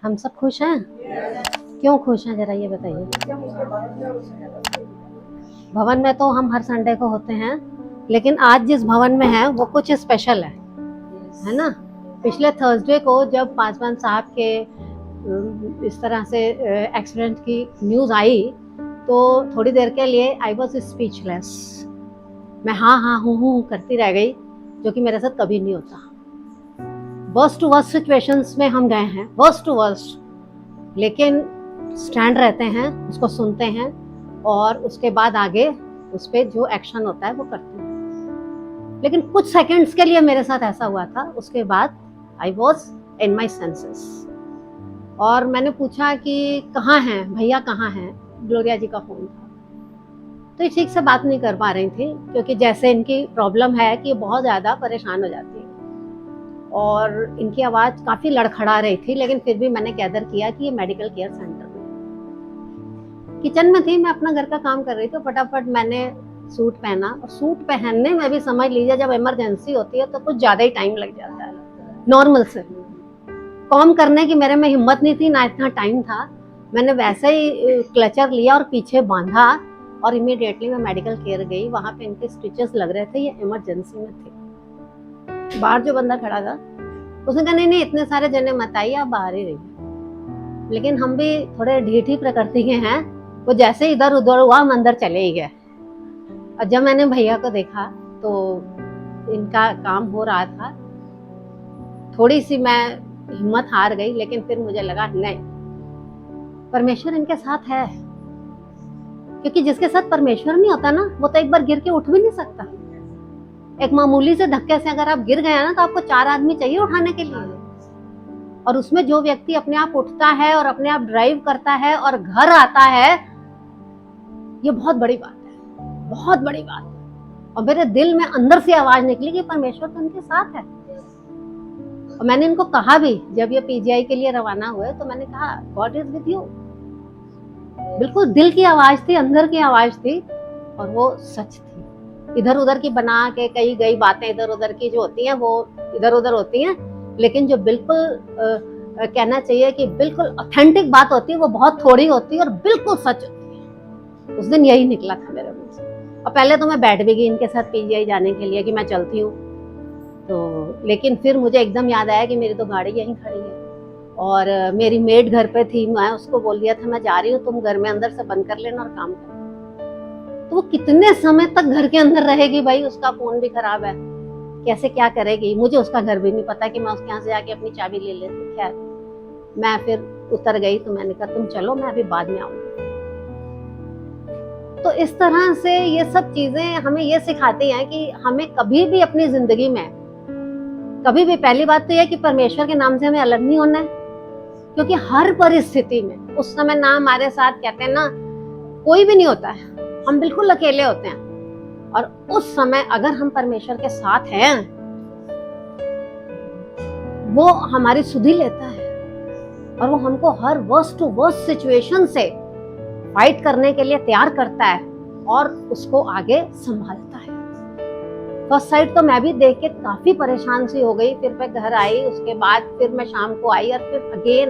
हम सब खुश हैं। क्यों खुश हैं जरा ये बताइए। भवन में तो हम हर संडे को होते हैं, लेकिन आज जिस भवन में है वो कुछ स्पेशल है ना। पिछले थर्सडे को जब पासवान साहब के इस तरह से एक्सीडेंट की न्यूज़ आई तो थोड़ी देर के लिए आई वॉज स्पीचलेस। मैं हाँ हाँ हूँ करती रह गई, जो कि मेरे साथ कभी नहीं होता। वर्स्ट टू वर्स्ट सिचुएशंस में हम गए हैं, वर्स्ट टू वर्स्ट, लेकिन स्टैंड रहते हैं, उसको सुनते हैं और उसके बाद आगे उस पर जो एक्शन होता है वो करते हैं। लेकिन कुछ सेकंड्स के लिए मेरे साथ ऐसा हुआ था, उसके बाद I was in my senses. और मैंने पूछा कि कहाँ हैं भैया, कहाँ हैं। ग्लोरिया जी का फोन था, तो ये ठीक से बात नहीं कर पा रही थी, क्योंकि जैसे इनकी प्रॉब्लम है कि ये बहुत ज़्यादा परेशान हो जाती है और इनकी आवाज़ काफ़ी लड़खड़ा रही थी। लेकिन फिर भी मैंने गैदर किया कि ये मेडिकल केयर सेंटर में। किचन में थी, मैं अपना घर का काम कर रही थी, फटाफट मैंने सूट पहना। और सूट पहनने में भी समझ लीजिए, जब इमरजेंसी होती है तो कुछ ज़्यादा ही टाइम लग जाता है नॉर्मल से। कॉम करने की मेरे में हिम्मत नहीं थी, ना इतना टाइम था। मैंने वैसे ही क्लचर लिया और पीछे बांधा और इमीडिएटली मैं मेडिकल केयर गई। वहाँ पे इनके स्टिचेस लग रहे थे, ये इमरजेंसी में थे। बाहर जो बंदा खड़ा था उसने कहा नहीं इतने सारे जने मत आइए, आप बाहर ही रहिए। लेकिन हम भी थोड़े ढीठी प्रकृति के हैं, वो जैसे इधर उधर हुआ हम अंदर चले ही गए। और जब मैंने भैया को देखा तो इनका काम हो रहा था, थोड़ी सी मैं हिम्मत हार गई, लेकिन फिर मुझे लगा नहीं, परमेश्वर इनके साथ है। क्योंकि जिसके साथ परमेश्वर नहीं होता ना, वो तो एक बार गिर के उठ भी नहीं सकता। एक मामूली से धक्के से अगर आप गिर गए ना, तो आपको 4 आदमी चाहिए उठाने के लिए। और उसमें जो व्यक्ति अपने आप उठता है और अपने आप ड्राइव करता है और घर आता है, ये बहुत बड़ी बात है, बहुत बड़ी बात है। और मेरे दिल में अंदर से आवाज निकली कि परमेश्वर तो उनके साथ है। और मैंने इनको कहा भी, जब ये पीजीआई के लिए रवाना हुए तो मैंने कहा गॉड इज विद यू। बिल्कुल दिल की आवाज थी, अंदर की आवाज थी, और वो सच थी। इधर उधर की बना के कही गई बातें इधर उधर की जो होती हैं वो इधर उधर होती हैं, लेकिन जो बिल्कुल कहना चाहिए कि बिल्कुल ऑथेंटिक बात होती है वो बहुत थोड़ी होती है और बिल्कुल सच होती है। उस दिन यही निकला था मेरे मुंह से। और पहले तो मैं बैठ भी गई इनके साथ पीजीआई जाने के लिए कि मैं चलती हूँ, तो लेकिन फिर मुझे एकदम याद आया कि मेरी तो गाड़ी यहीं खड़ी है और मेरी मेड घर पे थी। मैं उसको बोल दिया था मैं जा रही हूँ, तुम घर में अंदर से बंद कर लेना और काम कर। तो वो कितने समय तक घर के अंदर रहेगी भाई, उसका फोन भी खराब है, कैसे क्या करेगी। मुझे उसका घर भी नहीं पता कि मैं उसके यहाँ से जाके अपनी चाबी ले लेती। खैर मैं फिर उतर गई, तो मैंने कहा तुम चलो, मैं अभी बाद में आऊंगी। तो इस तरह से ये सब चीजें हमें ये सिखाती हैं कि हमें कभी भी अपनी जिंदगी में, कभी भी, पहली बात तो यह कि परमेश्वर के नाम से हमें अलग नहीं होना है। क्योंकि हर परिस्थिति में उस समय ना हमारे साथ, कहते हैं ना, कोई भी नहीं होता है, हम बिल्कुल अकेले होते हैं। और उस समय अगर हम परमेश्वर के साथ हैं, वो हमारी सुधि लेता है और वो हमको हर वर्स्ट टू वर्स्ट सिचुएशन से फाइट करने के लिए तैयार करता है और उसको आगे संभालता है। फर्स्ट साइड तो मैं भी देख के काफी परेशान सी हो गई। फिर मैं घर आई, उसके बाद फिर मैं शाम को आई और फिर अगेन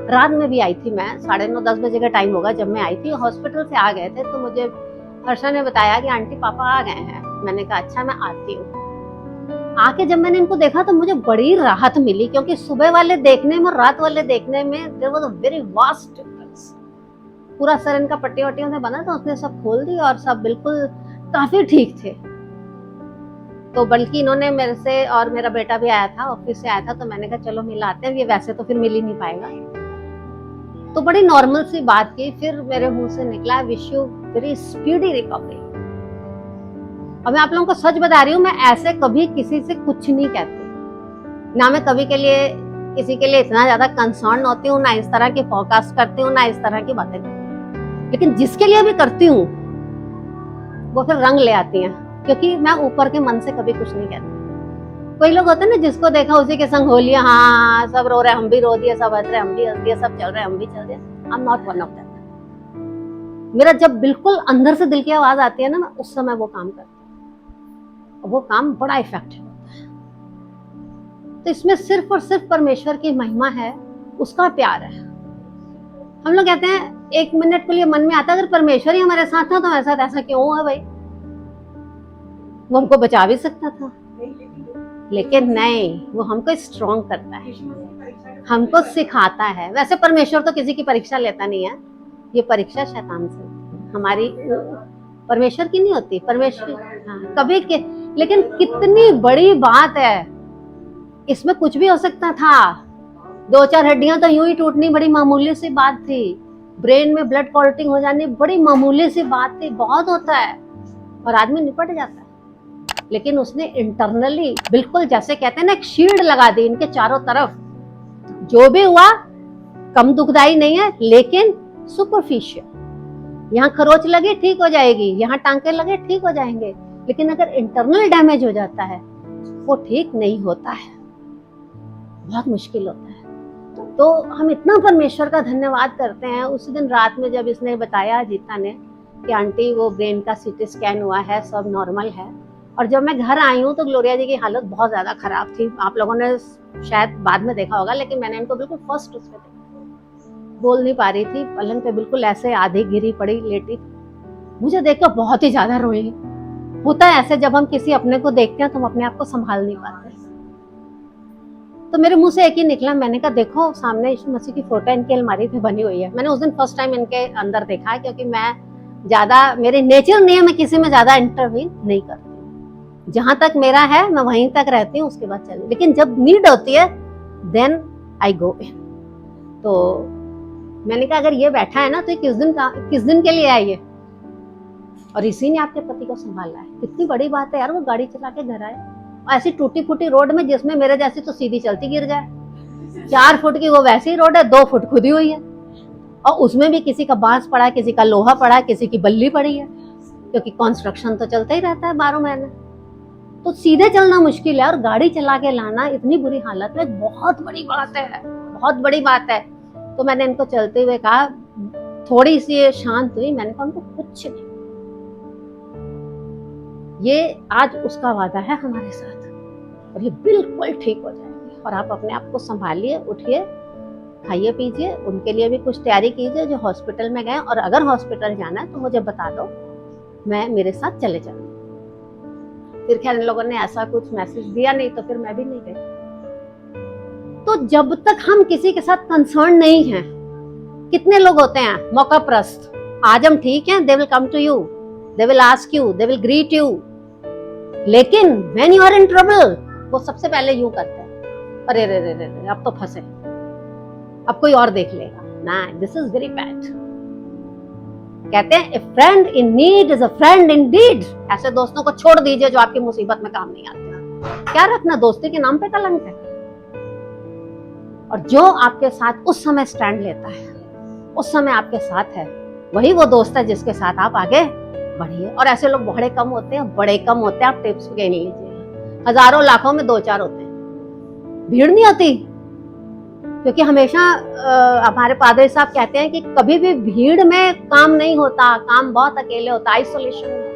रात में भी आई थी। मैं 9:30-10 बजे का टाइम होगा जब मैं आई थी। हॉस्पिटल से आ गए थे तो मुझे हर्षा ने बताया कि आंटी पापा आ गए हैं। मैंने कहा अच्छा मैं आती हूँ। आके जब मैंने इनको देखा तो मुझे बड़ी राहत मिली, क्योंकि सुबह वाले देखने में और रात वाले देखने में there was a very vast difference. पूरा सर इनका पट्टी वट्टियों से बना था, उसने सब खोल दी और सब बिल्कुल काफी ठीक थे। तो बल्कि इन्होंने मेरे से, और मेरा बेटा भी आया था, ऑफिस से आया था, तो मैंने कहा चलो मिलाते हैं, ये वैसे तो फिर मिल ही नहीं पाएगा। तो बड़ी नॉर्मल सी बात की। फिर मेरे मुंह से निकला wish you very speedy recovery. और मैं आप लोगों को सच बता रही हूँ, मैं ऐसे कभी किसी से कुछ नहीं कहती, ना मैं कभी के लिए किसी के लिए इतना ज्यादा कंसर्न होती हूँ, ना इस तरह की फोरकास्ट करती हूँ, ना इस तरह की बातें करती हूँ। लेकिन जिसके लिए भी करती हूँ वो फिर रंग ले आती हैं, क्योंकि मैं ऊपर के मन से कभी कुछ नहीं कहती। कोई लोग होते हैं ना, जिसको देखा उसी के संग हो लिया, हाँ सब रो रहे हम भी रो दिए, सब हंस रहे हम भी हंस दिए, सब चल रहे हम भी चल दिए। I am not one of that. मेरा जब बिल्कुल अंदर से दिल की आवाज आती है ना, मैं उस समय वो काम करती हूँ, वो काम बड़ा इफेक्टिव होता है। तो इसमें सिर्फ और सिर्फ परमेश्वर की महिमा है उसका प्यार है। हम लोग कहते हैं एक मिनट के लिए मन में आता है, अगर परमेश्वर ही हमारे साथ था तो हमारे साथ ऐसा क्यों हुआ भाई, वो हमको बचा भी सकता था, लेकिन नहीं, वो हमको स्ट्रॉन्ग करता है, हमको सिखाता है। वैसे परमेश्वर तो किसी की परीक्षा लेता नहीं है, ये परीक्षा शैतान से हमारी, परमेश्वर की नहीं होती। परमेश्वर कभी के, लेकिन कितनी बड़ी बात है, इसमें कुछ भी हो सकता था। 2-4 हड्डियां तो यूं ही टूटनी बड़ी मामूली सी बात थी, ब्रेन में ब्लड क्लॉटिंग हो जानी बड़ी मामूली सी बात थी, बहुत होता है और आदमी निपट जाता है। लेकिन उसने इंटरनली बिल्कुल जैसे कहते हैं ना, एक शील्ड लगा दी इनके चारों तरफ। जो भी हुआ कम दुखदाई नहीं है, लेकिन सुपरफिशियल, यहाँ खरोच लगे ठीक हो जाएगी, यहाँ टांके लगे ठीक हो जाएंगे, लेकिन अगर इंटरनल डैमेज हो जाता है वो ठीक नहीं होता है, बहुत मुश्किल होता है। तो हम इतना परमेश्वर का धन्यवाद करते हैं। उस दिन रात में जब इसने बताया जीता ने कि आंटी वो ब्रेन का सीटी स्कैन हुआ है, सब नॉर्मल है, और जब मैं घर आई हूँ तो ग्लोरिया जी की हालत बहुत ज्यादा खराब थी। आप लोगों ने शायद बाद में देखा होगा, लेकिन मैंने इनको बिल्कुल फर्स्ट उसमें देखा, बोल नहीं पा रही थी, पलंग पे बिल्कुल ऐसे आधी गिरी पड़ी लेटी। मुझे देखकर बहुत ही ज्यादा रोई। होता है ऐसे, जब हम किसी अपने को देखते हैं तो हम अपने आप को संभाल नहीं पाते। तो मेरे मुंह से एक ही निकला, मैंने कहा देखो सामने यीशु मसीह की फोटो इनकी अलमारी पे बनी हुई है। मैंने उस दिन फर्स्ट टाइम इनके अंदर देखा, क्योंकि मैं ज्यादा, मेरे नेचर नहीं है, मैं किसी में ज्यादा इंटरवीन नहीं करती, जहां तक मेरा है मैं वहीं तक रहती हूँ, उसके बाद चली, लेकिन जब नीड होती है देन आई गो इन। तो मैंने कहा अगर ये बैठा है ना तो ये किस दिन के लिए है ये, और इसी ने आपके पति को संभाला है। कितनी बड़ी बात है यार, वो गाड़ी चला के घर आए ऐसी टूटी फूटी रोड में, जिसमें मेरे जैसी तो सीधी चलती गिर जाए। 4 फुट की वो वैसी रोड है, 2 फुट खुदी हुई है, और उसमें भी किसी का बांस पड़ा है, किसी का लोहा पड़ा है, किसी की बल्ली पड़ी है, क्योंकि कंस्ट्रक्शन तो चलता ही रहता है 12 महीने। तो सीधे चलना मुश्किल है, और गाड़ी चला के लाना इतनी बुरी हालत में बहुत बड़ी बात है, बहुत बड़ी बात है। तो मैंने इनको चलते हुए कहा, थोड़ी सी शांत हुई, मैंने कहा उनको कुछ नहीं, ये आज उसका वादा है हमारे साथ, और ये बिल्कुल ठीक हो जाएगी, और आप अपने आप को संभालिए, उठिए, खाइए पीजिए, उनके लिए भी कुछ तैयारी कीजिए जो हॉस्पिटल में गए, और अगर हॉस्पिटल जाना है तो मुझे बता दो, मैं मेरे साथ चले जाऊंगी। फिर खैर इन लोगों ने ऐसा कुछ मैसेज दिया नहीं, तो फिर मैं भी नहीं गई। तो जब तक हम किसी के साथ कंसर्न नहीं हैं, कितने लोग होते हैं मौका प्रस्त, आज हम ठीक हैं, they will come to you, they will ask you, they will greet you, लेकिन when you are in trouble वो सबसे पहले यूं करते हैं, अरे रे रे रे रे अब तो फंसे, अब कोई और देख लेगा ना, दिस इज वेरी बैड। कहते हैं ए friend in need is a friend Indeed. ऐसे दोस्तों को छोड़ दीजिए जो आपकी मुसीबत में काम नहीं आते। क्या रखना दोस्ती के नाम पे कलंक है। और जो आपके साथ उस समय स्टैंड लेता है, उस समय आपके साथ है, वही वो दोस्त है जिसके साथ आप आगे बढ़िए। और ऐसे लोग बड़े कम होते हैं, बड़े कम होते हैं, आप टिप्स गिन लीजिए, हजारों लाखों में 2-4 होते हैं, भीड़ नहीं होती। क्योंकि हमेशा हमारे पादरी साहब कहते हैं कि कभी भी भीड़ में काम नहीं होता, काम बहुत अकेले होता, आइसोलेशन में।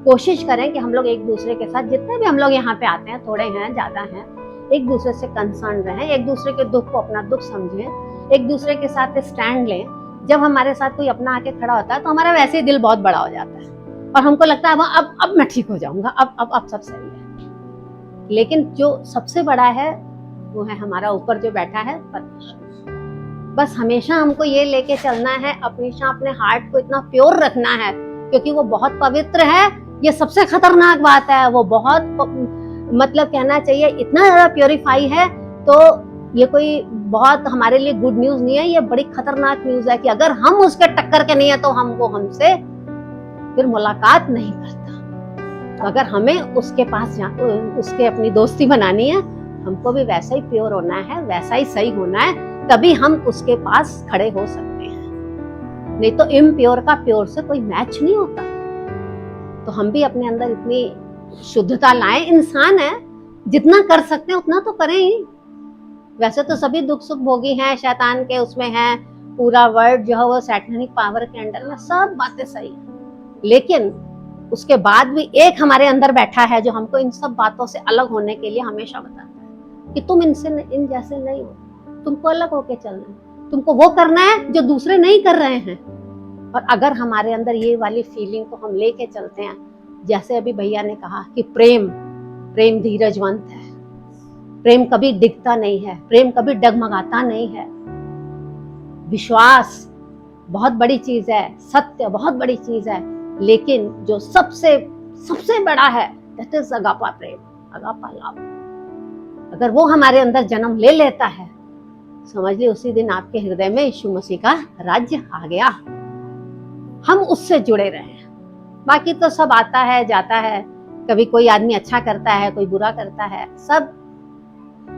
कोशिश करें कि हम लोग एक दूसरे के साथ, जितने भी हम लोग यहाँ पे आते हैं, थोड़े हैं ज्यादा हैं, एक दूसरे से कंसर्न रहें, एक दूसरे के दुख को अपना दुख समझें, एक दूसरे के साथ स्टैंड लें। जब हमारे साथ कोई अपना आके खड़ा होता है तो हमारा वैसे ही दिल बहुत बड़ा हो जाता है, और हमको लगता है अब मैं ठीक हो जाऊंगा, अब सब सही है। लेकिन जो सबसे बड़ा है वो है हमारा ऊपर जो बैठा है परमेश्वर। बस हमेशा हमको ये लेके चलना है, हमेशा अपने हार्ट को इतना प्योर रखना है, क्योंकि वो बहुत पवित्र है। ये सबसे खतरनाक बात है, वो बहुत मतलब कहना चाहिए इतना ज्यादा प्योरीफाई है। तो ये कोई बहुत हमारे लिए गुड न्यूज नहीं है, ये बड़ी खतरनाक न्यूज है कि अगर हम उसके टक्कर के नहीं है तो वो हमसे फिर मुलाकात नहीं करता। तो अगर हमें उसके पास उसके अपनी दोस्ती बनानी है, हमको भी वैसा ही प्योर होना है, वैसा ही सही होना है, तभी हम उसके पास खड़े हो सकते हैं। नहीं तो इम्प्योर का प्योर से कोई मैच नहीं होता। तो हम भी अपने अंदर इतनी शुद्धता लाएं। इंसान है, जितना कर सकते हैं उतना तो करें ही। वैसे तो सभी दुख सुख भोगी हैं, शैतान के उसमें है, पूरा वर्ल्ड जो है वो सैटनिक पावर के अंडर में, सब बातें सही है। लेकिन उसके बाद भी एक हमारे अंदर बैठा है जो हमको इन सब बातों से अलग होने के लिए हमेशा बताता है कि तुम इन जैसे नहीं हो, तुमको अलग होके चलना है, तुमको वो करना है जो दूसरे नहीं कर रहे हैं। और अगर हमारे अंदर ये वाली फीलिंग को हम लेके चलते हैं, जैसे अभी भैया ने कहा कि प्रेम प्रेम धीरजवंत है, प्रेम कभी डिगता नहीं है, प्रेम कभी डगमगाता नहीं है। विश्वास बहुत बड़ी चीज है, सत्य बहुत बड़ी चीज है, लेकिन जो सबसे सबसे बड़ा है दैट इज अगापा प्रेम, अगापा लव। अगर वो हमारे अंदर जन्म ले लेता है, समझ ली उसी दिन आपके हृदय में यीशु मसीह का राज्य आ गया। हम उससे जुड़े रहे। बाकी तो सब आता है जाता है, कभी कोई आदमी अच्छा करता है, कोई बुरा करता है, सब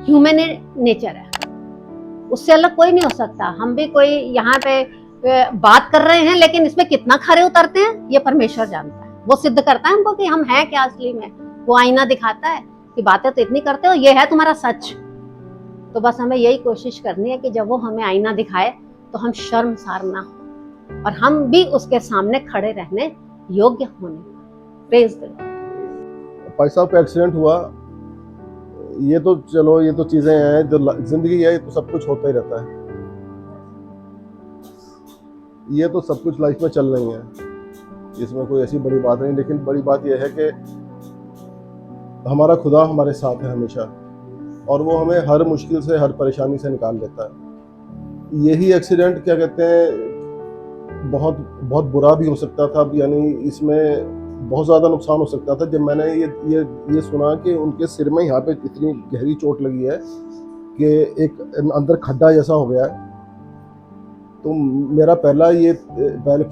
ह्यूमन नेचर है, उससे अलग कोई नहीं हो सकता। हम भी कोई यहाँ पे बात कर रहे हैं, लेकिन इसमें कितना खरे उतरते हैं ये परमेश्वर जानता है। वो सिद्ध करता है हमको कि हम हैं क्या असली में। वो आईना दिखाता है कि बातें तो इतनी करते हो, ये है तुम्हारा सच। तो बस हमें यही कोशिश करनी है कि जब वो हमें आईना दिखाए तो हम शर्मसार ना हो और हम भी उसके सामने खड़े रहने योग्य होने। Praise the Lord. भाई साहब का एक्सीडेंट हुआ, ये तो चलो ये तो चीजें हैं जो जिंदगी है, तो सब कुछ होता ही रहता है। ये तो सब कुछ लाइफ में चल रही है, इसमें कोई ऐसी बड़ी बात नहीं। लेकिन बड़ी बात यह है कि हमारा खुदा हमारे साथ है हमेशा, और वो हमें हर मुश्किल से, हर परेशानी से निकाल देता है। यही एक्सीडेंट क्या कहते हैं बहुत बहुत बुरा भी हो सकता था, यानी इसमें बहुत ज़्यादा नुकसान हो सकता था। जब मैंने ये सुना कि उनके सिर में यहाँ पे इतनी गहरी चोट लगी है कि एक अंदर खड्डा जैसा हो गया है, तो मेरा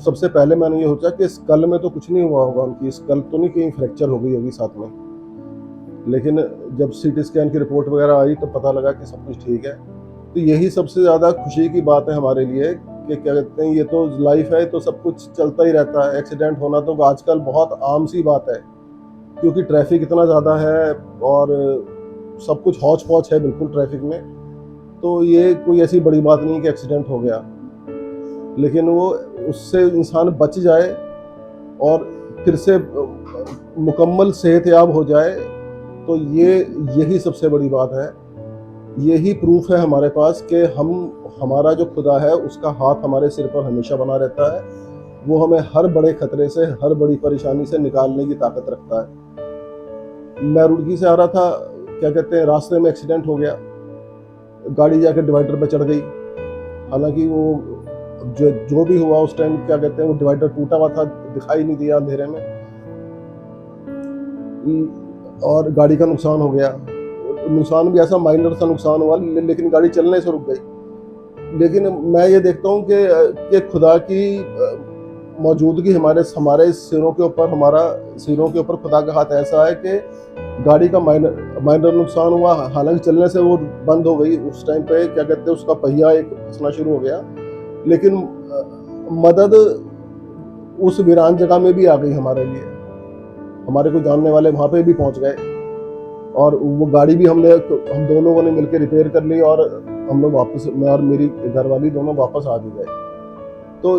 सबसे पहले मैंने ये सोचा कि स्कल में तो कुछ नहीं हुआ होगा, उनकी स्कल तो नहीं कहीं फ्रैक्चर हो गई होगी साथ में। लेकिन जब सीटी स्कैन की रिपोर्ट वगैरह आई तो पता लगा कि सब कुछ ठीक है। तो यही सबसे ज़्यादा खुशी की बात है हमारे लिए कि क्या कहते हैं, ये तो लाइफ है, तो सब कुछ चलता ही रहता है। एक्सीडेंट होना तो आजकल बहुत आम सी बात है, क्योंकि ट्रैफिक इतना ज़्यादा है और सब कुछ हौच पौच है बिल्कुल ट्रैफिक में। तो ये कोई ऐसी बड़ी बात नहीं कि एक्सीडेंट हो गया, लेकिन वो उससे इंसान बच जाए और फिर से मुकम्मल सेहतयाब हो जाए, तो यही सबसे बड़ी बात है। यही प्रूफ है हमारे पास कि हमारा जो खुदा है उसका हाथ हमारे सिर पर हमेशा बना रहता है। वो हमें हर बड़े खतरे से, हर बड़ी परेशानी से निकालने की ताकत रखता है। मैं रुड़की से आ रहा था, क्या कहते हैं, रास्ते में एक्सीडेंट हो गया, गाड़ी जाकर डिवाइडर पर चढ़ गई। हालांकि वो जो भी हुआ उस टाइम, क्या कहते हैं, वो डिवाइडर टूटा हुआ था, दिखाई नहीं दिया अंधेरे में, और गाड़ी का नुकसान हो गया। नुकसान भी ऐसा माइनर सा नुकसान हुआ, लेकिन गाड़ी चलने से रुक गई। लेकिन मैं ये देखता हूँ कि खुदा की मौजूदगी हमारे सिरों के ऊपर खुदा का हाथ ऐसा है कि गाड़ी का माइनर नुकसान हुआ, हालांकि चलने से वो बंद हो गई उस टाइम पे, क्या कहते हैं, उसका पहिया एक फिसलना शुरू हो गया, लेकिन मदद उस वीरान जगह में भी आ गई हमारे लिए। हमारे को जानने वाले वहाँ पे भी पहुँच गए, और वो गाड़ी भी हम दो लोगों ने मिलकर रिपेयर कर ली, और हम लोग वापस, मैं और मेरी घरवाली दोनों वापस आ भी गए। तो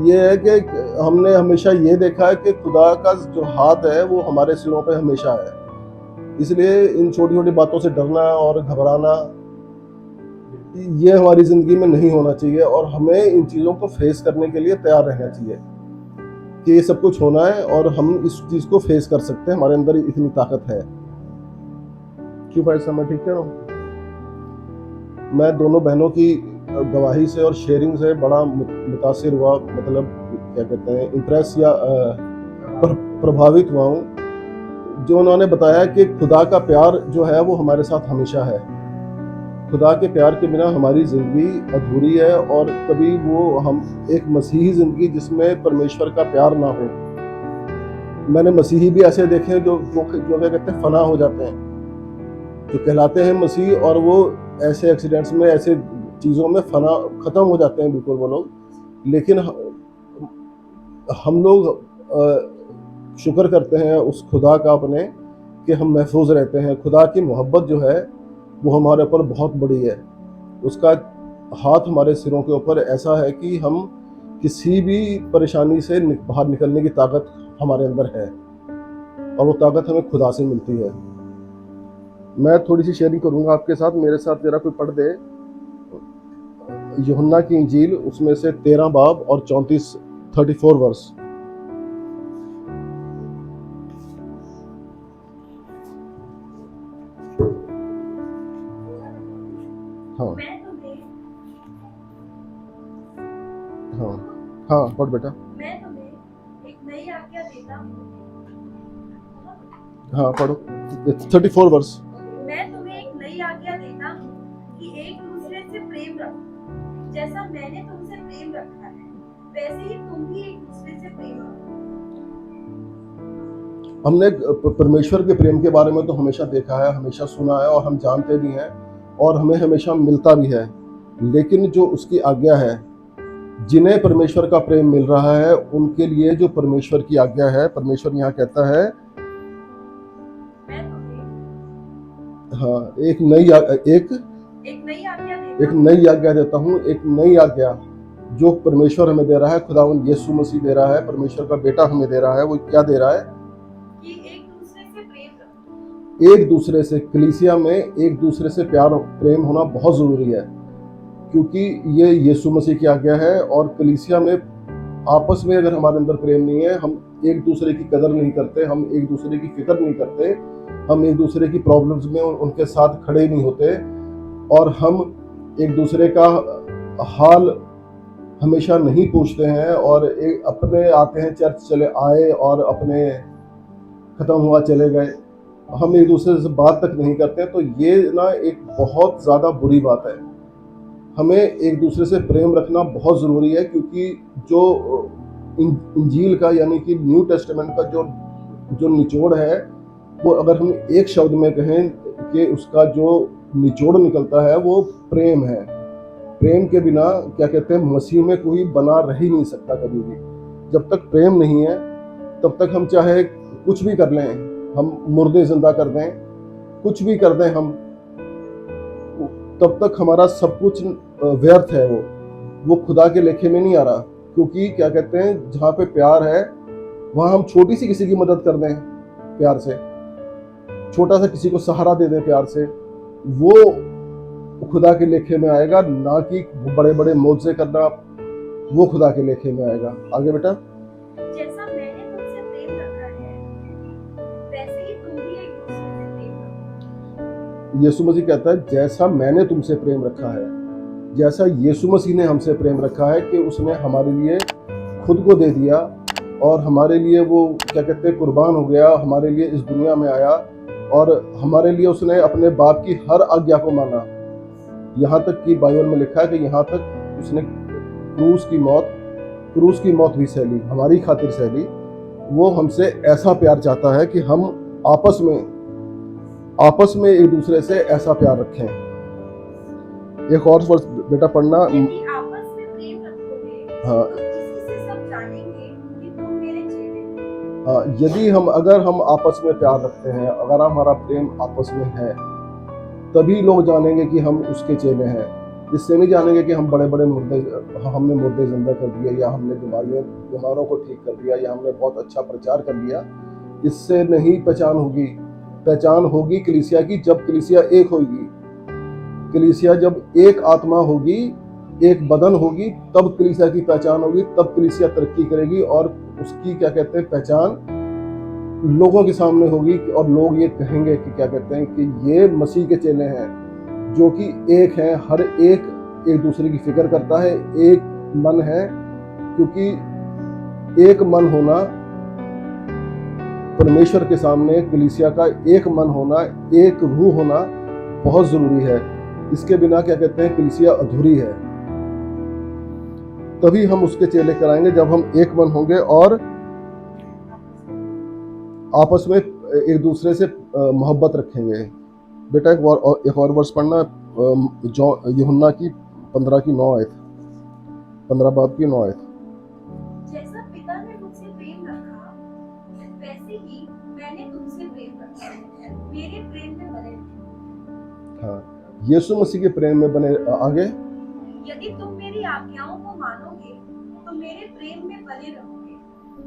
ये है कि हमने हमेशा ये देखा है कि खुदा का जो हाथ है वो हमारे सिरों पे हमेशा है। इसलिए इन छोटी छोटी बातों से डरना और घबराना ये हमारी जिंदगी में नहीं होना चाहिए, और हमें इन चीज़ों को फेस करने के लिए तैयार रहना चाहिए कि ये सब कुछ होना है और हम इस चीज़ को फेस कर सकते हैं, हमारे अंदर इतनी ताकत है। क्यों भाई साहब, मैं ठीक कह रहा हूँ? मैं दोनों बहनों की गवाही से और शेयरिंग से बड़ा मुतासिर हुआ, मतलब क्या कहते हैं, इम्प्रेस या प्रभावित हुआ हूँ, जो उन्होंने बताया कि खुदा का प्यार जो है वो हमारे साथ हमेशा है। खुदा के प्यार के बिना हमारी ज़िंदगी अधूरी है, और कभी वो हम एक मसीही ज़िंदगी जिसमें परमेश्वर का प्यार ना हो। मैंने मसीही भी ऐसे देखे हैं जो क्या कहते हैं, फना हो जाते हैं, जो कहलाते हैं मसीह, और वो ऐसे एक्सीडेंट्स में, ऐसे चीज़ों में ख़त्म हो जाते हैं बिल्कुल वो लोग। लेकिन हम लोग शुक्र करते हैं उस खुदा का अपने कि हम महफूज रहते हैं। खुदा की मोहब्बत जो है वो हमारे ऊपर बहुत बड़ी है। उसका हाथ हमारे सिरों के ऊपर ऐसा है कि हम किसी भी परेशानी से बाहर निकलने की ताकत हमारे अंदर है, और वो ताकत हमें खुदा से मिलती है। मैं थोड़ी सी शेयरिंग करूंगा आपके साथ, मेरे साथ जरा कोई पढ़ दे। यूहन्ना की इंजील उसमें से 13 बाब और 34 वर्स। हाँ हाँ हाँ पढ़ बेटा। मैं तुम्हें एक नई आज्ञा देता हूँ। हाँ पढ़ो 34 वर्स। मैं तुम्हें एक नई आज्ञा देता हूँ कि एक दूसरे से प्रेम रखो। जैसा मैंने तुमसे प्रेम रखा है, वैसे ही तुम भी एक दूसरे से प्रेम रखो। हमने परमेश्वर के प्रेम के बारे में तो हमेशा देखा है, हमेशा सुना है और हम जानते भी हैं और हमें हमेशा मिलता भी है। लेकिन जो उसकी आज्ञा है, जिन्हें परमेश्वर का प्रेम मिल रहा है उनके लिए जो परमेश्वर की आज्ञा है, परमेश्वर यहाँ कहता है मैं तुम्हें हाँ एक नई आज्ञा देता हूँ। एक नई आज्ञा जो परमेश्वर हमें दे रहा है, खुदावंद यीशु मसीह दे रहा है, परमेश्वर का बेटा हमें दे रहा है। वो क्या दे रहा है कि एक दूसरे से प्रेम रखो। एक दूसरे से, कलीसिया में एक दूसरे से प्रेम होना बहुत जरूरी है, क्योंकि ये यीशु मसीह की आज्ञा है। और कलीसिया में आपस में अगर हमारे अंदर प्रेम नहीं है, हम एक दूसरे की कदर नहीं करते, हम एक दूसरे की फिक्र नहीं करते, हम एक दूसरे की प्रॉब्लम्स में उनके साथ खड़े नहीं होते और हम एक दूसरे का हाल हमेशा नहीं पूछते हैं और एक अपने आते हैं, चर्च चले आए और अपने खत्म हुआ चले गए, हम एक दूसरे से बात तक नहीं करते। तो ये ना एक बहुत ज़्यादा बुरी बात है। हमें एक दूसरे से प्रेम रखना बहुत ज़रूरी है, क्योंकि जो इंजील का यानी कि न्यू टेस्टामेंट का जो निचोड़ है, वो अगर हम एक शब्द में कहें कि उसका जो निचोड़ निकलता है वो प्रेम है। प्रेम के बिना क्या कहते हैं, मसीह में कोई बना रह ही नहीं सकता कभी भी। जब तक प्रेम नहीं है तब तक हम चाहे कुछ भी कर लें, हम मुर्दे जिंदा कर दें, कुछ भी कर दें हम, तब तक हमारा सब कुछ व्यर्थ है। वो खुदा के लेखे में नहीं आ रहा। क्योंकि क्या कहते हैं, जहाँ पे प्यार है वहाँ हम छोटी सी किसी की मदद कर दें प्यार से, छोटा सा किसी को सहारा दे दें प्यार से, वो खुदा के लेखे में आएगा। ना कि बड़े बड़े मौजे करना, वो खुदा के लेखे में आएगा। आगे बेटा। जैसा मैंने तुमसे प्रेम रखा है, वैसे ही तुम भी एक दूसरे से प्रेम रखो। यीशु मसीह कहता है जैसा मैंने तुमसे प्रेम रखा है, जैसा यीशु मसीह ने हमसे प्रेम रखा है कि उसने हमारे लिए खुद को दे दिया और हमारे लिए वो क्या कहते हैं कुर्बान हो गया, हमारे लिए इस दुनिया में आया और हमारे लिए उसने अपने बाप की हर आज्ञा को माना। यहाँ तक कि बाइबल में लिखा है कि यहाँ तक उसने क्रूस की मौत भी सहली, हमारी खातिर सहली। वो हमसे ऐसा प्यार चाहता है कि हम आपस में एक दूसरे से ऐसा प्यार रखें। एक और वर्ष बेटा पढ़ना। यदि आपस में प्रेम रखोगे, हाँ तो इसी से सब जानेंगे कि तुम मेरे चेले हो। हाँ, यदि अगर हम आपस में प्यार रखते हैं, अगर हमारा प्रेम आपस में है, तभी लोग जानेंगे कि हम उसके चेले हैं। इससे नहीं जानेंगे कि हम हमने मुर्दे जिंदा कर दिया, या हमने बीमारों को ठीक कर दिया, या हमने बहुत अच्छा प्रचार कर लिया। इससे नहीं पहचान होगी। पहचान होगी कलीसिया की जब कलीसिया एक होगी। कलीसिया जब एक आत्मा होगी, एक बदन होगी, तब कलीसिया की पहचान होगी, तब कलीसिया तरक्की करेगी और उसकी क्या कहते हैं पहचान लोगों के सामने होगी और लोग ये कहेंगे कि क्या कहते हैं कि ये मसीह के चेले हैं, जो कि एक हैं, हर एक दूसरे की फिक्र करता है, एक मन है। क्योंकि एक मन होना परमेश्वर के सामने, कलीसिया का एक मन होना, एक रूह होना बहुत जरूरी है। इसके बिना क्या कहते हैं कलीसिया अधूरी है। तभी हम उसके चेले कराएंगे जब हम एक मन होंगे और आपस में एक दूसरे से मोहब्बत रखेंगे। बेटा एक और वर्ष पढ़ना, यूहन्ना की 15 की 9 आयत, 15 बाब की 9 आयत। जैसा पिता ने मुझसे प्रेम रखा, वैसे ही मैंने तुमसे प्रेम रखा। मेरे प्रेम में बने रहो। हाँ, यीशु मसीह के प्रेम में बने। आगे, यदि तुम मेरी आज्ञाओं को मानोगे तो मेरे प्रेम में बने रहोगे,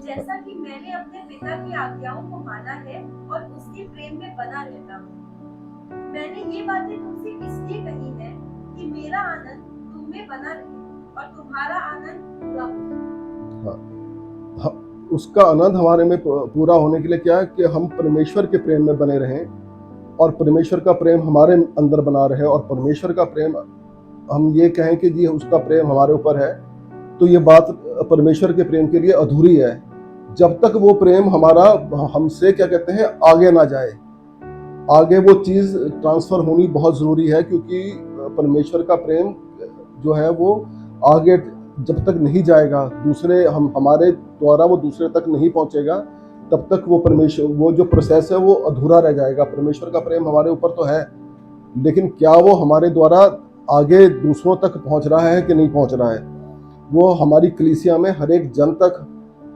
जैसा कि मैंने अपने पिता की आज्ञाओं को माना है और उसके प्रेम में बना रहता हूँ। मैंने ये बातें तुमसे इसलिए कही है कि मेरा आनंद तुम तुम में बना रहे और तुम्हारा आनंद पूरा हो। हाँ, उसका आनंद हमारे में पूरा होने के लिए क्या है कि हम परमेश्वर के प्रेम में बने रहें और परमेश्वर का प्रेम हमारे अंदर बना रहे, और परमेश्वर का प्रेम हम ये कहें कि जी उसका प्रेम हमारे ऊपर है, तो ये बात परमेश्वर के प्रेम के लिए अधूरी है जब तक वो प्रेम हमारा हमसे क्या कहते हैं आगे ना जाए। आगे वो चीज़ ट्रांसफर होनी बहुत ज़रूरी है, क्योंकि परमेश्वर का प्रेम जो है वो आगे जब तक नहीं जाएगा, दूसरे हमारे द्वारा वो दूसरे तक नहीं पहुंचेगा, तब तक वो परमेश्वर वो जो प्रोसेस है वो अधूरा रह जाएगा। परमेश्वर का प्रेम हमारे ऊपर तो है, लेकिन क्या वो हमारे द्वारा आगे दूसरों तक पहुंच रहा है कि नहीं पहुंच रहा है। वो हमारी कलीसिया में हर एक जन तक,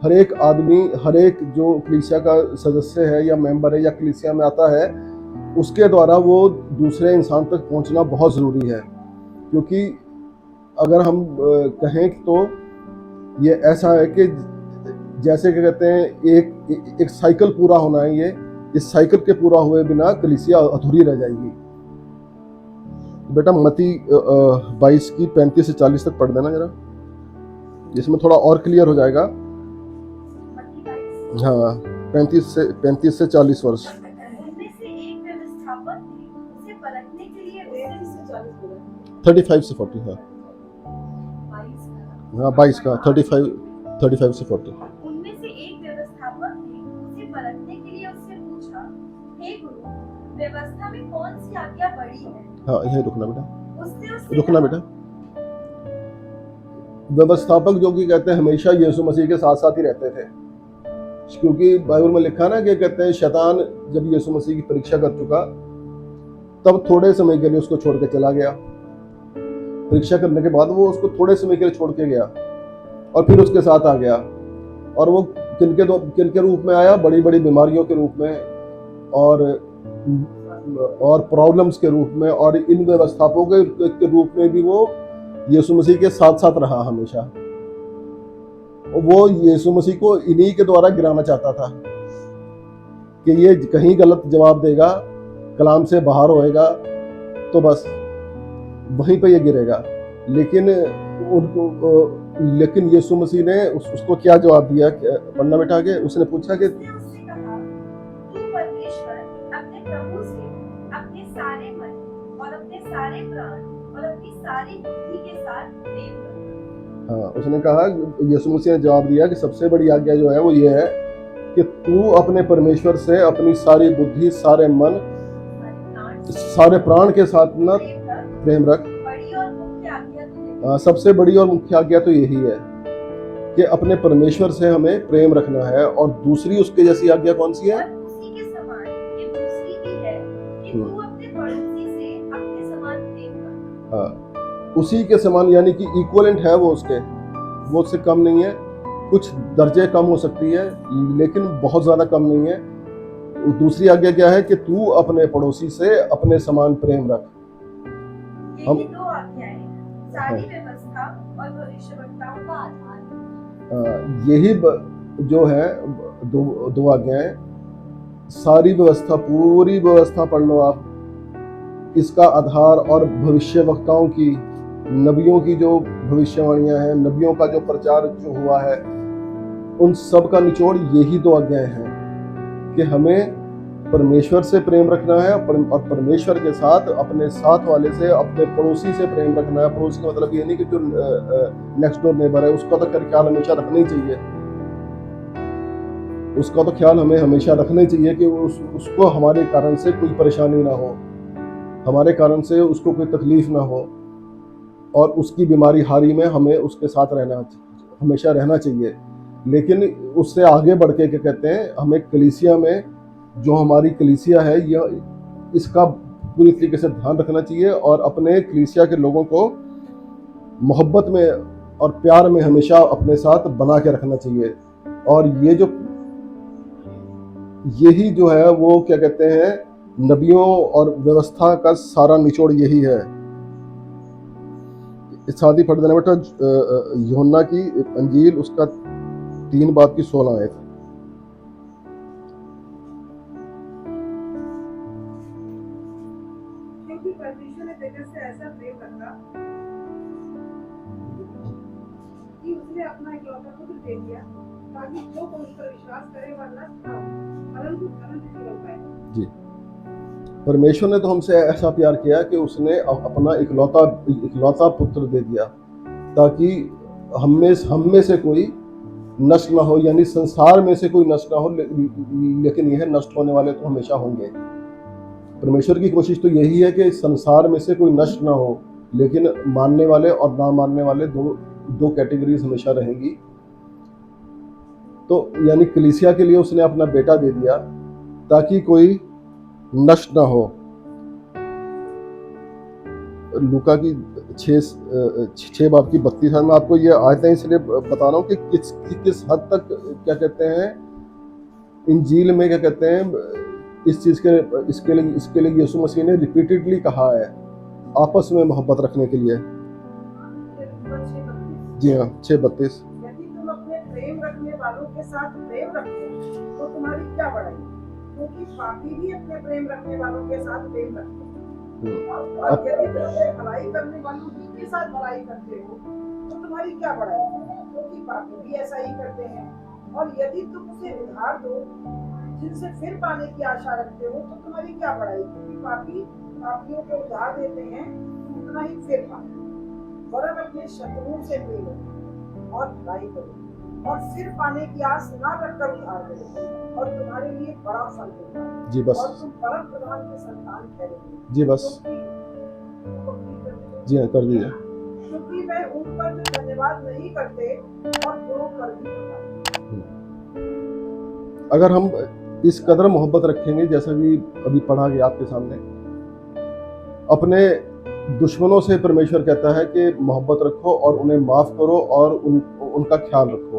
हर एक आदमी, हर एक जो कलीसिया का सदस्य है या मेंबर है या कलीसिया में आता है, उसके द्वारा वो दूसरे इंसान तक पहुंचना बहुत ज़रूरी है। क्योंकि अगर हम कहें तो ये ऐसा है कि जैसे क्या कहते हैं एक साइकिल पूरा होना है, ये इस साइकिल के पूरा हुए बिना कलीसिया अधूरी रह जाएगी। बेटा मत्ती 22 की 35 से 40 तक पढ़ देना जरा, जिसमें थोड़ा और क्लियर हो जाएगा। हाँ, 35 से 40 वर्ष। उनमें से एक व्यवस्थापक थे, उसे परखने के लिए 35 से 40। हाँ हाँ 22 का 35 से 40। उनमें से एक व्यवस्थापक ने उसे परखने के लिए उससे पूछा, हे गुरु, व्यवस्था में कौन सी आज्ञा बड़ी है? हाँ यही रुकना बेटा, उसने रुकना बेटा। व्यवस्थापक जो कि कहते हैं हमेशा यीशु मसीह के साथ साथ ही रहते थे, क्योंकि बाइबल में लिखा ना कि कहते हैं शैतान जब यीशु मसीह की परीक्षा कर चुका तब थोड़े समय के लिए उसको छोड़ के चला गया। परीक्षा करने के बाद वो उसको थोड़े समय के लिए छोड़ के गया और फिर उसके साथ आ गया, और वो किनके रूप में आया? बड़ी बड़ी बीमारियों के रूप में और प्रॉब्लम्स के रूप में, और इन व्यवस्थापकों के रूप में भी वो यीशु मसीह के साथ साथ रहा हमेशा। वो यीशु मसीह को इन्हीं के द्वारा गिराना चाहता था कि ये कहीं गलत जवाब देगा, कलाम से बाहर होएगा तो बस वहीं पे ये गिरेगा। लेकिन यीशु मसीह ने उसको क्या जवाब दिया? पढ़ना बेटा आगे। उसने पूछा कि उससे कहा, तू परमेश्वर अपने प्रभु से अपने सारे मन और अपने सारे प्राण और अपनी सारी बुद्धि के साथ प्रेम कर। हाँ, उसने कहा, यीशु मसीह ने जवाब दिया कि सबसे बड़ी आज्ञा जो है वो ये है कि तू अपने परमेश्वर से अपनी सारी बुद्धि, सारे मन, सारे प्राण के साथ ना प्रेम रख। बड़ी और मुख्य आज्ञा तो सबसे बड़ी और मुख्य आज्ञा तो यही है कि अपने परमेश्वर से हमें प्रेम रखना है। और दूसरी उसके जैसी आज्ञा कौन सी है? उसी के समान ये दूसरी भी है कि तू अपने पड़ोसी से अपने समान प्रेम कर। हाँ, उसी के समान यानी कि इक्वलेंट है वो उसके, वो उससे कम नहीं है। कुछ दर्जे कम हो सकती है लेकिन बहुत ज्यादा कम नहीं है। दूसरी आज्ञा क्या है कि तू अपने पड़ोसी से अपने समान प्रेम रख। यही दो आज्ञाएं सारी व्यवस्था और भविष्यवक्ताओं का आधार। यही जो है दो आज्ञाएं, सारी व्यवस्था, पूरी व्यवस्था पढ़ लो आप। इसका आधार और भविष्यवक्ताओं की, नबियों की जो भविष्यवाणियां हैं, नबियों का जो प्रचार जो हुआ है, उन सब का निचोड़ यही दो आज्ञाएं हैं कि हमें परमेश्वर से प्रेम रखना है और परमेश्वर के साथ अपने साथ वाले से, अपने पड़ोसी से प्रेम रखना है। पड़ोसी का मतलब ये नहीं कि जो नेक्स्ट डोर नेबर है उसका तो ख्याल हमेशा रखना ही चाहिए, उसका तो ख्याल हमें हमेशा रखना ही चाहिए कि उसको हमारे कारण से कोई परेशानी ना हो, हमारे कारण से उसको कोई तकलीफ ना हो, और उसकी बीमारी हारी में हमें उसके साथ हमेशा रहना चाहिए। लेकिन उससे आगे बढ़ के क्या कहते हैं, हमें कलीसिया में, जो हमारी कलीसिया है, यह इसका पूरी तरीके से ध्यान रखना चाहिए और अपने कलीसिया के लोगों को मोहब्बत में और प्यार में हमेशा अपने साथ बना के रखना चाहिए। और यही जो है वो क्या कहते हैं, नबियों और व्यवस्था का सारा निचोड़ यही है। साथ ही पढ़ देना बेटा यूहन्ना की अंजील, उसका 3 बाब की 16 आयत। क्योंकि परमेश्वर ने जगत से ऐसा प्रेम रखा अपना इकलौता पुत्र दे दिया ताकि जो कोई उस पर विश्वास करे वह नष्ट न हो परंतु अनंत जीवन पाए। जी, परमेश्वर ने तो हमसे ऐसा प्यार किया कि उसने अपना इकलौता पुत्र दे दिया ताकि हम में से कोई नष्ट ना हो, यानी संसार में से कोई नष्ट ना हो, लेकिन यह नष्ट होने वाले तो हमेशा होंगे। परमेश्वर की कोशिश तो यही है कि संसार में से कोई नष्ट ना हो, लेकिन मानने वाले और ना मानने वाले दो कैटेगरीज हमेशा रहेंगी। तो यानी कलीसिया के लिए उसने अपना बेटा दे दिया ताकि कोई नष्ट ना हो। लूका की 6 बाब की 32 मैं आपको ये आयतें इसलिए बता रहा हूँ कि किस हद तक क्या कहते हैं इंजील में, क्या कहते हैं इस चीज के इसके लिए यीशु मसीह ने रिपीटेडली कहा है आपस में मोहब्बत रखने के लिए। जी हाँ, 6:32। यदि तुम अपने प्रेम रखने वालों के साथ प्रेम रखो तो तुम्हारी क्या बढ़ाई, क्योंकि पापी भी अपने प्रेम रखने वालों के साथ प्रेम रखते हैं। और यदि तुम अपने भलाई करने वालों के साथ भलाई करते हो तो तुम्हारी क्या बढ़ाई, क्योंकि पापी भी ऐसा ही करते हैं। और यदि तुम उसे उधार दो जिनसे फिर पाने की आशा रखते हो तो तुम्हारी क्या बढ़ाई, क्योंकि पापी पापियों को उधार देते हैं तो उतना ही फिर पाते। वरन अपने शत्रुओं से प्रेम करो और भलाई करो और फिर पाने की आस ना रखकर उधार करो और तुम्हारे लिए बड़ा फल होगा। जी बस, और तुम परम प्रधान के संतान ठहरोगे। जी बस, जी हाँ कर दीजिए। क्योंकि मैं उन पर जो धन्यवाद नहीं करते और गुणों पर भी करता। अगर हम इस कदर मोहब्बत रखेंगे, जैसा कि अभी पढ़ा गया आपके सामने, अपने दुश्मनों से परमेश्वर कहता है कि मोहब्बत रखो और उन्हें माफ करो और उनका ख्याल रखो।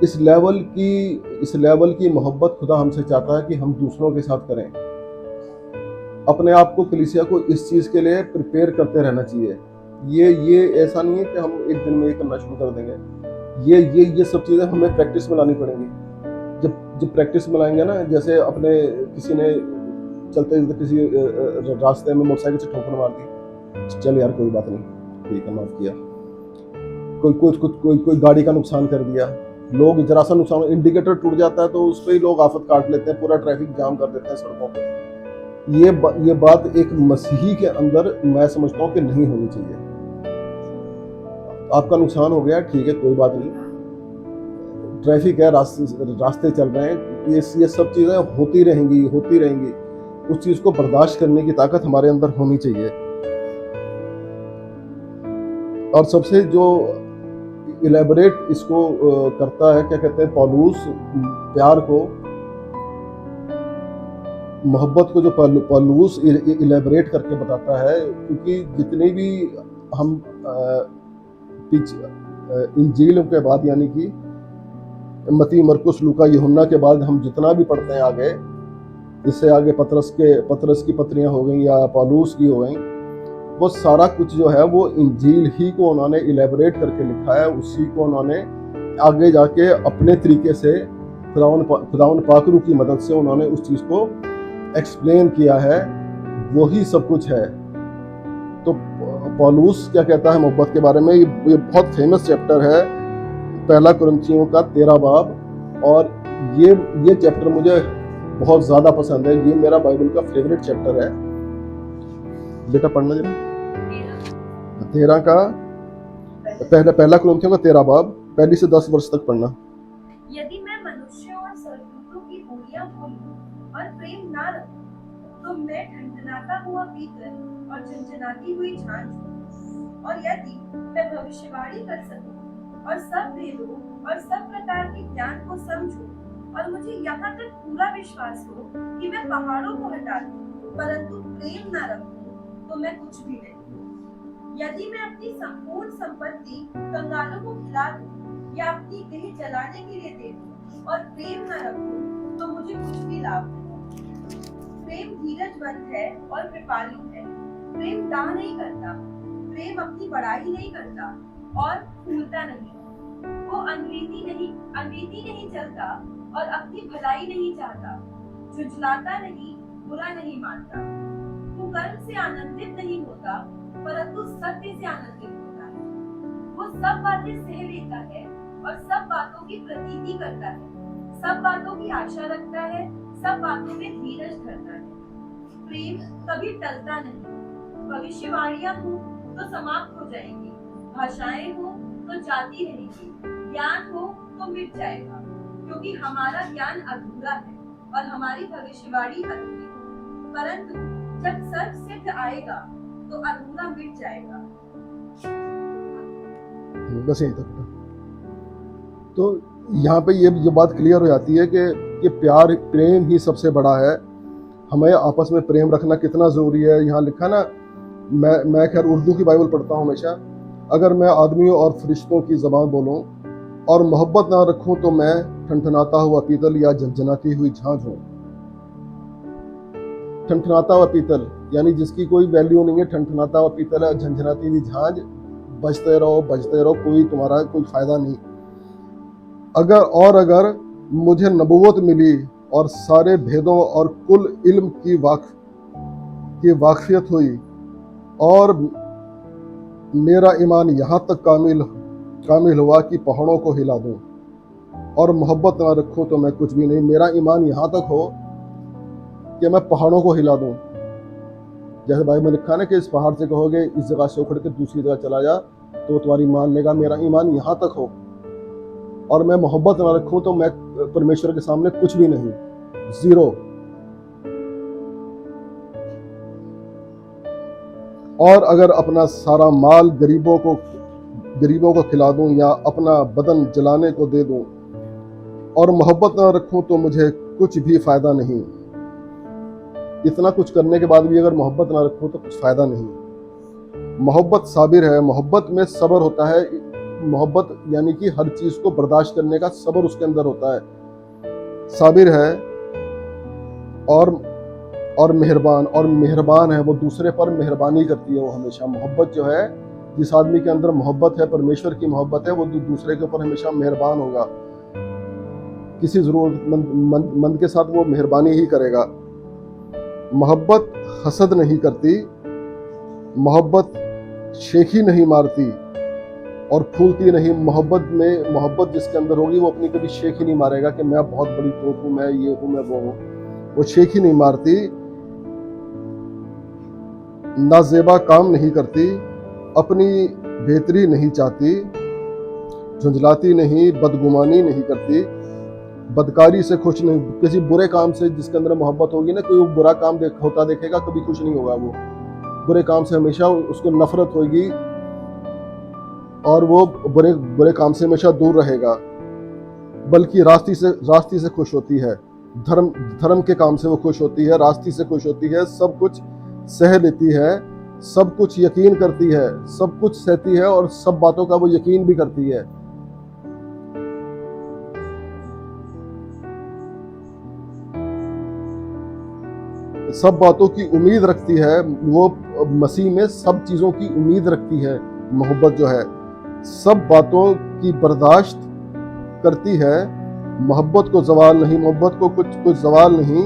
इस लेवल की मोहब्बत खुदा हमसे चाहता है कि हम दूसरों के साथ करें। अपने आप को, कलीसिया को इस चीज के लिए प्रिपेयर करते रहना चाहिए। ये ऐसा नहीं है कि हम एक दिन में ये करना शुरू कर देंगे। ये सब चीजें हमें प्रैक्टिस में लानी पड़ेंगी। जब प्रैक्टिस में लाएंगे ना, जैसे अपने किसी ने चलते किसी रास्ते में मोटरसाइकिल से ठोकर मार दी, चल यार कोई बात नहीं, ठीक है माफ किया। कोई गाड़ी का नुकसान कर दिया, लोग जरा सा नुकसान, इंडिकेटर टूट जाता है तो उस पर ही लोग आफत काट लेते हैं, पूरा ट्रैफिक जाम कर देते हैं सड़कों पे। ये बात एक मसीही के अंदर मैं समझता हूँ कि नहीं होनी चाहिए। आपका नुकसान हो गया, ठीक है कोई बात नहीं, ट्रैफिक है, रास्ते चल रहे हैं, ये सब चीजें होती रहेंगी। उस चीज को बर्दाश्त करने की ताकत हमारे अंदर होनी चाहिए। और सबसे जो इलेबोरेट इसको करता है, क्या कहते हैं, पौलुस प्यार को, मोहब्बत को जो पौलुस इलेबोरेट करके बताता है, क्योंकि जितनी भी हम इंजील के बाद, यानी कि मत्ती, मरकुस, लूका, यूहन्ना के बाद हम जितना भी पढ़ते हैं आगे, इससे आगे पतरस की पत्रियां हो गई या पौलुस की हो गई, वो सारा कुछ जो है वो इंजील ही को उन्होंने इलेबोरेट करके लिखा है। उसी को उन्होंने आगे जाके अपने तरीके से खुदावन पाकरू की मदद से उन्होंने उस चीज को एक्सप्लेन किया है। वही सब कुछ है। तो पौलुस क्या कहता है मोहब्बत के बारे में, ये बहुत फेमस चैप्टर है, 1 कुरिन्थियों का 13 बाब। और ये चैप्टर मुझे बहुत ज्यादा पसंद है। ये मेरा बाइबल का फेवरेट चैप्टर है। बेटा पढ़ना जरा, 13 का 1 कुरिन्थियों का 13 बाब, 1 से 10 वर्ष तक पढ़ना। यदि मैं मनुष्यों और स्वर्गदूतों की बोलियां बोलूं और प्रेम ना रखूं तो मैं ठनठनाता हुआ पीतल और झनझनाती हुई झांझ हूं। और यदि मैं भविष्यवाणी कर सकूं और सब भेदों और सब प्रकार के ज्ञान को समझूं और मुझे यहाँ तक पूरा विश्वास हो कि मैं पहाड़ों को हटा दूं, परंतु प्रेम ना रखूं तो मैं कुछ भी नहीं। यदि मैं अपनी संपूर्ण संपत्ति कंगालों को खिला दूं या अपनी देह जलाने के लिए दे दूं और प्रेम न रखूं तो मुझे कुछ भी लाभ नहीं। प्रेम धीरजवंत है और कृपालु है। प्रेम दाह नहीं करता, प्रेम अपनी बड़ाई नहीं करता और फूलता नहीं। वो अनरीति नहीं चलता और अपनी भलाई नहीं चाहता, झुंझलाता नहीं, बुरा नहीं मानता। वो कर्म से आनंदित नहीं होता, परंतु सत्य से आनंदित होता है। सब बातें सह लेता है और सब बातों की प्रतीति करता है, सब बातों की आशा रखता है, सब बातों में धीरज धरता है। प्रेम कभी टलता नहीं। भविष्यवाणियां हो तो समाप्त हो जाएंगी, भाषाएं हो तो जाती रहेगी, ज्ञान हो तो मिट जाएगा, क्योंकि हमारा ज्ञान अधूरा है और हमारी भविष्यवाणी अधूरी। परंतु जब सर्व सिद्ध आएगा तो अधूरा मिट जाएगा। बस यहीं तक। तो यहाँ पे ये बात क्लियर हो जाती है कि प्यार प्रेम ही सबसे बड़ा है। हमें आपस में प्रेम रखना कितना ज़रूरी है। यहाँ लिखा ना, मैं खैर उर्दू की बाइबल पढ़ता हूँ हमेशा। अगर मैं आदमियों और फरिश्तों की ज़बान बोलूँ और मोहब्बत ना रखूँ तो मैं ठनठनाता हुआ पीतल या झनझनाती हुई झांझ हूँ। ठनठनाता हुआ पीतल यानी जिसकी कोई वैल्यू नहीं है, ठनठनाता हुआ पीतल है, झनझनाती हुई झांझ। बजते रहो, कोई तुम्हारा कोई फायदा नहीं। अगर मुझे नबूवत मिली और सारे भेदों और कुल इल्म की वाकफियत हुई और मेरा ईमान यहाँ तक कामिल हुआ कि पहाड़ों को हिला दूं, और मोहब्बत ना रखूं तो मैं कुछ भी नहीं। मेरा ईमान यहाँ तक हो कि मैं पहाड़ों को हिला दूं। जैसे भाई में लिखा ना कि इस पहाड़ से कहोगे इस जगह से उखड़ के दूसरी जगह चला जा तो तुम्हारी मान लेगा। मेरा ईमान यहाँ तक हो और मैं मोहब्बत ना रखूं तो मैं परमेश्वर के सामने कुछ भी नहीं, जीरो। और अगर अपना सारा माल गरीबों को खिला दूं या अपना बदन जलाने को दे दूं और मोहब्बत ना रखूं तो मुझे कुछ भी फायदा नहीं। इतना कुछ करने के बाद भी अगर मोहब्बत ना रखूं तो कुछ फायदा नहीं। मोहब्बत साबिर है, मोहब्बत में सब्र होता है। मोहब्बत यानी कि हर चीज को बर्दाश्त करने का सब्र उसके अंदर होता है। साबिर है और मेहरबान है। वो दूसरे पर मेहरबानी करती है। वो हमेशा मोहब्बत जो है, जिस आदमी के अंदर मोहब्बत है, परमेश्वर की मोहब्बत है, वो दूसरे के ऊपर हमेशा मेहरबान होगा। किसी जरूरतमंद के साथ वो मेहरबानी ही करेगा। मोहब्बत हसद नहीं करती, मोहब्बत शेखी नहीं मारती और फूलती नहीं। मोहब्बत जिसके अंदर होगी वो अपनी कभी शेखी नहीं मारेगा कि मैं बहुत बड़ी तोप हूं, मैं ये हूं, मैं वो हूं। वो शेखी नहीं मारती, नाजेबा काम नहीं करती, अपनी बेहतरी नहीं चाहती, झुंझलाती नहीं, बदगुमानी नहीं करती, बदकारी से खुश नहीं। किसी बुरे काम से जिसके अंदर मोहब्बत होगी ना, कोई बुरा काम होता देखेगा कभी खुश नहीं होगा। वो बुरे काम से हमेशा उसको नफरत होगी और वो बुरे काम से हमेशा दूर रहेगा, बल्कि रास्ती से खुश होती है। धर्म के काम से वो खुश होती है, रास्ती से खुश होती है, सब कुछ सह लेती है, सब कुछ यकीन करती है, सब कुछ सहती है और सब बातों का वो यकीन भी करती है। सब बातों की उम्मीद रखती है। वो मसीह में सब चीजों की उम्मीद रखती है। मोहब्बत जो है सब बातों की बर्दाश्त करती है। मोहब्बत को जवाल नहीं, मोहब्बत को कुछ जवाल नहीं।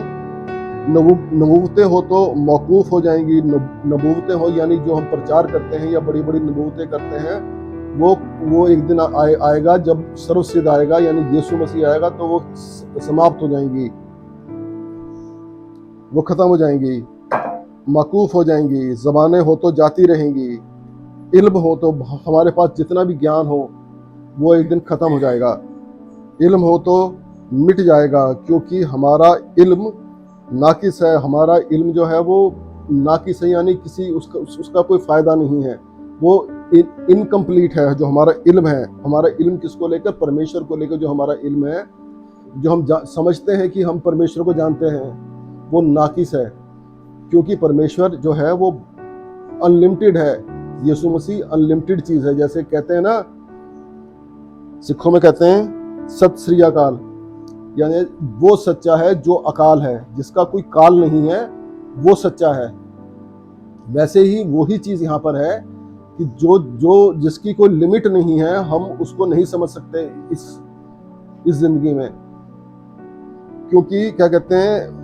नबूवतें हो तो मौकूफ हो जाएंगी। नबूवतें हो यानी जो हम प्रचार करते हैं या बड़ी बड़ी नबूवतें करते हैं, वो एक दिन आएगा जब सर्वसिद्ध आएगा यानी यीशु मसीह आएगा तो वो समाप्त हो जाएंगी, वो खत्म हो जाएंगी, मौकूफ हो जाएंगी। ज़बानें हो तो जाती रहेंगी, इल्म हो तो हमारे पास जितना भी ज्ञान हो वो एक दिन खत्म हो जाएगा। इल्म हो तो मिट जाएगा, क्योंकि हमारा इल्म नाकिस है। हमारा इल्म जो है वो नाकिस है यानी किसी उसका कोई फ़ायदा नहीं है, वो इनकम्प्लीट है। जो हमारा इल्म है, हमारा इल्म किसको लेकर? परमेश्वर को लेकर। जो हमारा इल्म है, जो हम समझते हैं कि हम परमेश्वर को जानते हैं, वो नाकिस है, क्योंकि परमेश्वर जो है वो अनलिमिटेड है। यीशु मसीह अनलिमिटेड चीज़ है। जैसे कहते हैं ना, सिखों में कहते हैं सत श्री अकाल, यानी वो सच्चा है जो अकाल है, जिसका कोई काल नहीं है, वो सच्चा है। वैसे ही वही चीज़ यहाँ पर है कि जो जिसकी कोई लिमिट नहीं है, हम उसको नहीं समझ सकते इस जिंदगी में, क्योंकि क्या कहते हैं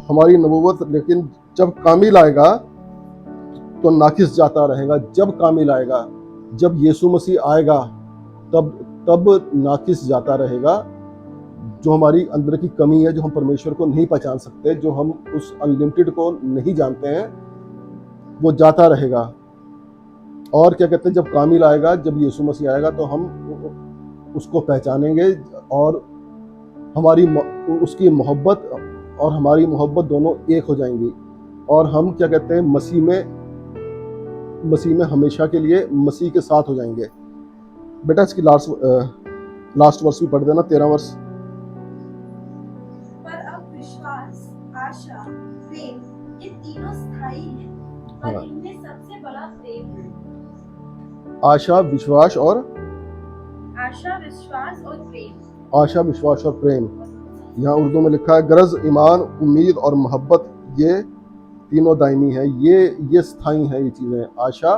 हमारी नबूवत लेकिन जब कामिल आएगा तो नाकिस जाता रहेगा। जब कामिल आएगा जब यीशु मसीह आएगा तब तब नाकिस जाता रहेगा। जो हमारी अंदर की कमी है, जो हम परमेश्वर को नहीं पहचान सकते, जो हम उस अनलिमिटेड को नहीं जानते हैं, वो जाता रहेगा। और क्या कहते हैं, जब कामिल आएगा, जब यीशु मसीह आएगा तो हम उसको पहचानेंगे और हमारी उसकी मोहब्बत और हमारी मोहब्बत दोनों एक हो जाएंगी। और हम क्या कहते हैं, मसीह में हमेशा के लिए मसीह के साथ हो जाएंगे। बेटा इसकी लास्ट वर्स भी पढ़ देना, 13 वर्ष। पर अब विश्वास, आशा, प्रेम ये तीनों स्थायी हैं और हाँ। इनमें सबसे बड़ा प्रेम है। आशा, विश्वास और आशा, विश्वास और प्रेम। आशा, विश्वास और प्रेम। यहाँ उर्दू में लिखा है गरज, ईमान, उम्मीद और मोहब्बत, ये तीनों दायमी है, ये स्थायी है। ये चीजें आशा,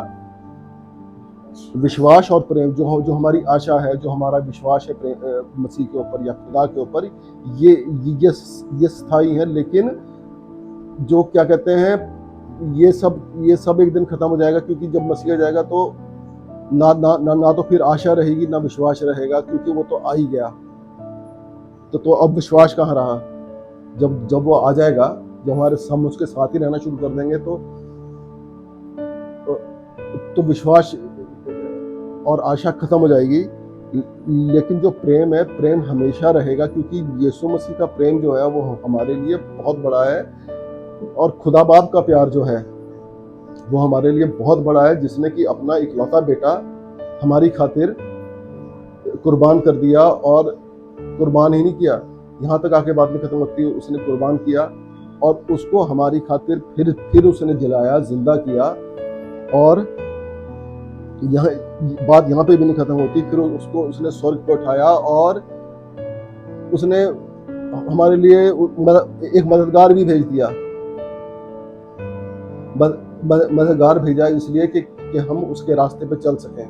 विश्वास और प्रेम, जो हमारी आशा है, जो हमारा विश्वास है मसीह के ऊपर या खुदा के ऊपर, ये स्थायी है। लेकिन जो क्या कहते हैं, ये सब एक दिन खत्म हो जाएगा, क्योंकि जब मसीह आ जाएगा तो ना तो फिर आशा रहेगी, ना विश्वास रहेगा, क्योंकि वो तो आ ही गया। तो अब विश्वास कहाँ रहा? जब वो आ जाएगा, जब हम उसके साथ ही रहना शुरू कर देंगे, तो विश्वास और आशा खत्म हो जाएगी। लेकिन जो प्रेम है, प्रेम हमेशा रहेगा, क्योंकि यीशु मसीह का प्रेम जो है वो हमारे लिए बहुत बड़ा है। और खुदा बाप का प्यार जो है वो हमारे लिए बहुत बड़ा है, जिसने कि अपना इकलौता बेटा हमारी खातिर कुर्बान कर दिया। और कुर्बान ही नहीं किया, यहाँ तक आके बात नहीं खत्म होती, उसने कुर्बान किया और उसको हमारी खातिर फिर उसने जलाया, जिंदा किया। और बात यहाँ पे भी नहीं खत्म होती, फिर उसने स्वर्ग पे उठाया और उसने हमारे लिए एक मददगार भी भेज दिया। मददगार भेजा इसलिए कि हम उसके रास्ते पे चल सकें,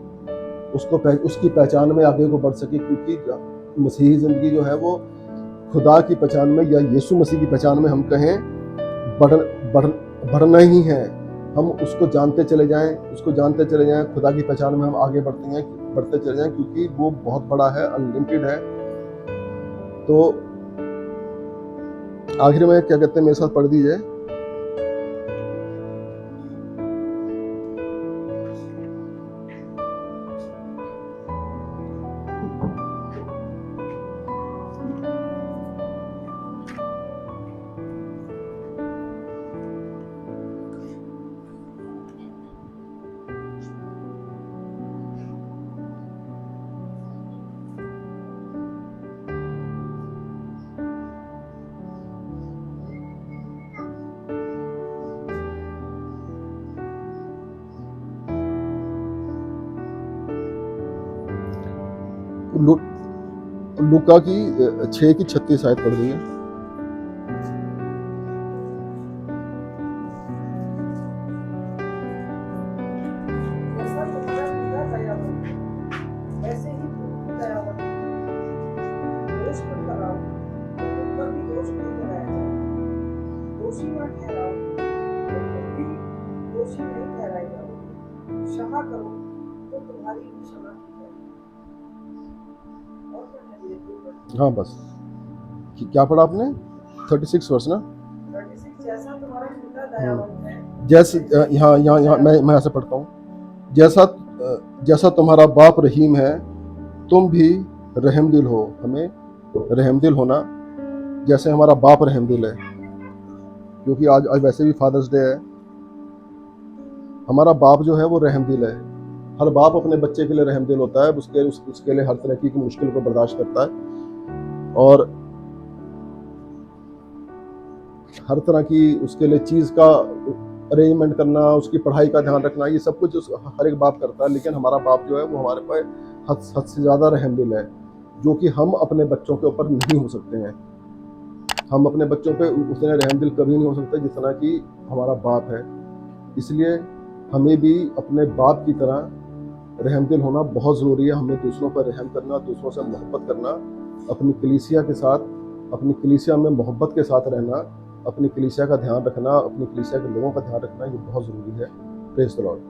उसकी पहचान में आगे को बढ़ सके, क्योंकि मसीही जिंदगी जो है वो खुदा की पहचान में या यीशु मसीह की पहचान में हम कहें बढ़ना ही है। हम उसको जानते चले जाएं, खुदा की पहचान में हम आगे बढ़ते चले जाएं, क्योंकि वो बहुत बड़ा है, अनलिमिटेड है। तो आखिर में क्या कहते हैं, मेरे साथ पढ़ दीजिए। लूका की 6:36 आयत पढ़ देंगे। जैसा तुम्हारा पिता दयावान है, वैसे ही तुम भी दयावान हो। दोष मत लगाओ, तो तुम पर भी दोष नहीं लगाया जाए। दोषी न ठहराओ, तो तुम भी दोषी नहीं ठहराए जाओगे। क्षमा करो, तो तुम्हारी भी क्षमा की जाएगी। और क्या है? हाँ बस, क्या पढ़ा आपने? 36 वर्ष ना? 36 जैसा तुम्हारा पिता दयावान है, जैसे यहाँ मैं ऐसे पढ़ता हूँ, जैसा तुम्हारा बाप रहीम है, तुम भी रहमदिल हो। हमें रहमदिल होना, जैसे हमारा बाप रहमदिल है, क्योंकि आज वैसे भी फादर्स डे है। हमारा बाप जो है वो रहमदिल है। हर बाप अपने बच्चे के लिए रहमदिल होता है, उसके लिए हर तरह की मुश्किल को बर्दाश्त करता है और हर तरह की उसके लिए चीज़ का अरेंजमेंट करना, उसकी पढ़ाई का ध्यान रखना, ये सब कुछ हर एक बाप करता है। लेकिन हमारा बाप जो है वो हमारे पे हद से ज़्यादा रहमदिल है, जो कि हम अपने बच्चों के ऊपर नहीं हो सकते हैं। हम अपने बच्चों पे उतने रहमदिल कभी नहीं हो सकते जितना कि हमारा बाप है। इसलिए हमें भी अपने बाप की तरह रहमदिल होना बहुत ज़रूरी है। हमें दूसरों पर रहम करना, दूसरों से मोहब्बत करना, अपनी कलीसिया के साथ, अपनी कलीसिया में मोहब्बत के साथ रहना, अपनी कलीसिया का ध्यान रखना, अपनी कलीसिया के लोगों का ध्यान रखना, ये बहुत ज़रूरी है। Praise the Lord.